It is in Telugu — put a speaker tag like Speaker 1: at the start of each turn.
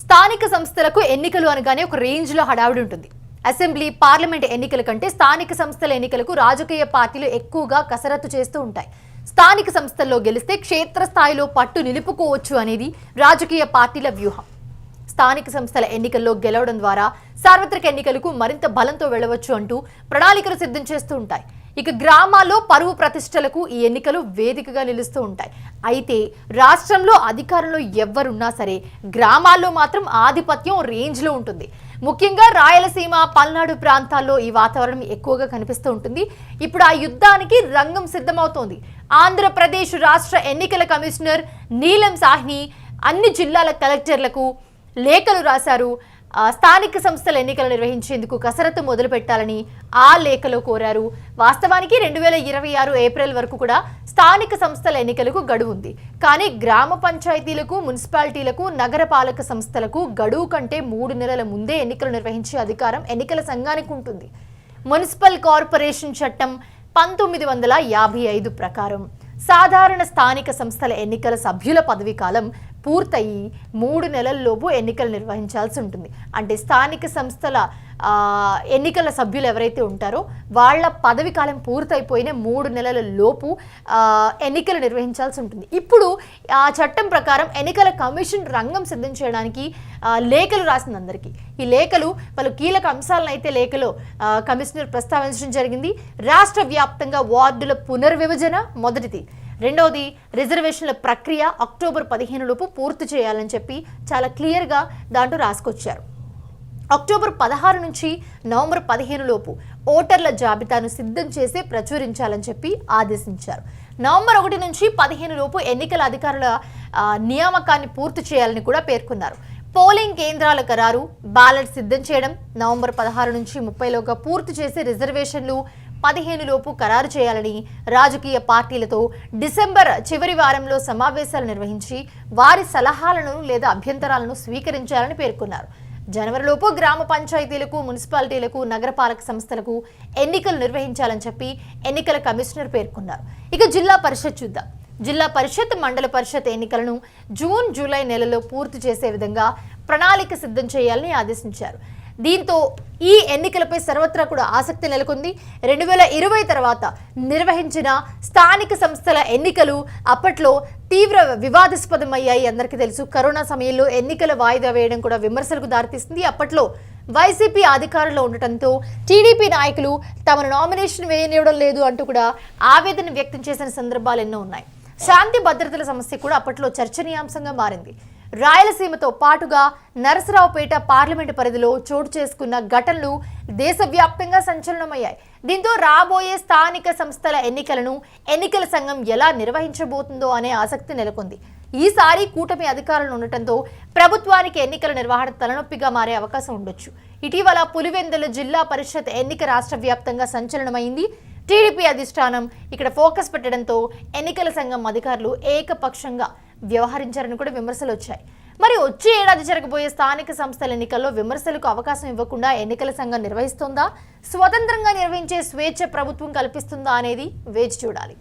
Speaker 1: స్థానిక సంస్థలకు ఎన్నికలు అనగానే ఒక రేంజ్ లో హడావిడి ఉంటుంది. అసెంబ్లీ, పార్లమెంట్ ఎన్నికల కంటే స్థానిక సంస్థల ఎన్నికలకు రాజకీయ పార్టీలు ఎక్కువగా కసరత్తు చేస్తూ ఉంటాయి. స్థానిక సంస్థల్లో గెలిస్తే క్షేత్రస్థాయిలో పట్టు నిలుపుకోవచ్చు అనేది రాజకీయ పార్టీల వ్యూహం. స్థానిక సంస్థల ఎన్నికల్లో గెలవడం ద్వారా సార్వత్రిక ఎన్నికలకు మరింత బలంతో వెళ్ళవచ్చు అంటూ ప్రణాళికలు సిద్ధం చేస్తూ ఉంటాయి. ఇక గ్రామాల్లో పరువు ప్రతిష్టలకు ఈ ఎన్నికలు వేదికగా నిలుస్తూ ఉంటాయి. అయితే రాష్ట్రంలో అధికారంలో ఎవరున్నా సరే గ్రామాల్లో మాత్రం ఆధిపత్యం రేంజ్లో ఉంటుంది. ముఖ్యంగా రాయలసీమ, పల్నాడు ప్రాంతాల్లో ఈ వాతావరణం ఎక్కువగా కనిపిస్తూ ఉంటుంది. ఇప్పుడు ఆ యుద్ధానికి రంగం సిద్ధమవుతోంది. ఆంధ్రప్రదేశ్ రాష్ట్ర ఎన్నికల కమిషనర్ నీలం సాహ్ని అన్ని జిల్లాల కలెక్టర్లకు లేఖలు రాశారు. స్థానిక సంస్థల ఎన్నికలు నిర్వహించేందుకు కసరత్తు మొదలు పెట్టాలని ఆ లేఖలో కోరారు. వాస్తవానికి 2026 ఏప్రిల్ వరకు కూడా స్థానిక సంస్థల ఎన్నికలకు గడువు ఉంది. కానీ గ్రామ పంచాయతీలకు, మున్సిపాలిటీలకు, నగరపాలక సంస్థలకు గడువు కంటే 3 నెలల ముందే ఎన్నికలు నిర్వహించే అధికారం ఎన్నికల సంఘానికి ఉంటుంది. మున్సిపల్ కార్పొరేషన్ చట్టం 1955 ప్రకారం సాధారణ స్థానిక సంస్థల ఎన్నికల సభ్యుల పదవీ కాలం పూర్తయి 3 నెలల్లోపు ఎన్నికలు నిర్వహించాల్సి ఉంటుంది. అంటే స్థానిక సంస్థల ఎన్నికల సభ్యులు ఎవరైతే ఉంటారో వాళ్ళ పదవి కాలం పూర్తయిపోయిన 3 నెలల లోపు ఎన్నికలు నిర్వహించాల్సి ఉంటుంది. ఇప్పుడు ఆ చట్టం ప్రకారం ఎన్నికల కమిషన్ రంగం సిద్ధం చేయడానికి లేఖలు రాసింది అందరికీ. ఈ లేఖలు పలు కీలక అంశాలను అయితే లేఖలో కమిషనర్ ప్రస్తావించడం జరిగింది. రాష్ట్ర వ్యాప్తంగా వార్డుల పునర్విభజన మొదటిది, రెండవది రిజర్వేషన్ల ప్రక్రియ అక్టోబర్ 15 లోపు పూర్తి చేయాలని చెప్పి చాలా క్లియర్గా దాంట్లో రాసుకొచ్చారు. అక్టోబర్ 16 నుంచి నవంబర్ 15 లోపు ఓటర్ల జాబితాను సిద్ధం చేసి ప్రచురించాలని చెప్పి ఆదేశించారు. నవంబర్ 1 నుంచి 15 లోపు ఎన్నికల అధికారుల నియామకాన్ని పూర్తి చేయాలని కూడా పేర్కొన్నారు. పోలింగ్ కేంద్రాల ఖరారు, బ్యాలెట్ సిద్ధం చేయడం నవంబర్ 16 నుంచి 30 లోగా పూర్తి చేసి రిజర్వేషన్లు 15 లోపు ఖరారు చేయాలని రాజకీయ పార్టీలతో డిసెంబర్ చివరి వారంలో సమావేశాలు నిర్వహించి వారి సలహాలను లేదా అభ్యంతరాలను స్వీకరించాలని పేర్కొన్నారు. జనవరిలోపు గ్రామ పంచాయతీలకు, మున్సిపాలిటీలకు, నగరపాలక సంస్థలకు ఎన్నికలు నిర్వహించాలని చెప్పి ఎన్నికల కమిషనర్ పేర్కొన్నారు. ఇక జిల్లా పరిషత్ చూద్దాం. జిల్లా పరిషత్, మండల పరిషత్ ఎన్నికలను జూన్, జూలై నెలలో పూర్తి చేసే విధంగా ప్రణాళిక సిద్ధం చేయాలని ఆదేశించారు. దీంతో ఈ ఎన్నికలపై సర్వత్రా కూడా ఆసక్తి నెలకొంది. 2020 తర్వాత నిర్వహించిన స్థానిక సంస్థల ఎన్నికలు అప్పట్లో తీవ్ర వివాదాస్పదమయ్యాయి. అందరికీ తెలుసు, కరోనా సమయంలో ఎన్నికల వాయిదా వేయడం కూడా విమర్శలకు దారితీస్తుంది. అప్పట్లో వైసీపీ అధికారంలో ఉండటంతో టీడీపీ నాయకులు తమను నామినేషన్ వేయనివ్వడం లేదు అంటూ కూడా ఆవేదన వ్యక్తం చేసిన సందర్భాలు ఎన్నో ఉన్నాయి. శాంతి భద్రతల సమస్య కూడా అప్పట్లో చర్చనీయాంశంగా మారింది. రాయలసీమతో పాటుగా నరసరావుపేట పార్లమెంటు పరిధిలో చోటు చేసుకున్న ఘటనలు దేశవ్యాప్తంగా సంచలనమయ్యాయి. దీంతో రాబోయే స్థానిక సంస్థల ఎన్నికలను ఎన్నికల సంఘం ఎలా నిర్వహించబోతుందో అనే ఆసక్తి నెలకొంది. ఈసారి కూటమి అధికారులు ఉండటంతో ప్రభుత్వానికి ఎన్నికల నిర్వహణ తలనొప్పిగా మారే అవకాశం ఉండొచ్చు. ఇటీవల పులివెందుల జిల్లా పరిషత్ ఎన్నిక రాష్ట్ర వ్యాప్తంగా సంచలనమైంది. టీడీపీ అధిష్టానం ఇక్కడ ఫోకస్ పెట్టడంతో ఎన్నికల సంఘం అధికారులు ఏకపక్షంగా వ్యవహరించారని కూడా విమర్శలు వచ్చాయి. మరి వచ్చే ఏడాది జరగబోయే స్థానిక సంస్థల ఎన్నికల్లో విమర్శలకు అవకాశం ఇవ్వకుండా ఎన్నికల సంఘం నిర్వహిస్తుందా, స్వతంత్రంగా నిర్వహించే స్వేచ్ఛ ప్రభుత్వం కల్పిస్తుందా అనేది వేచి చూడాలి.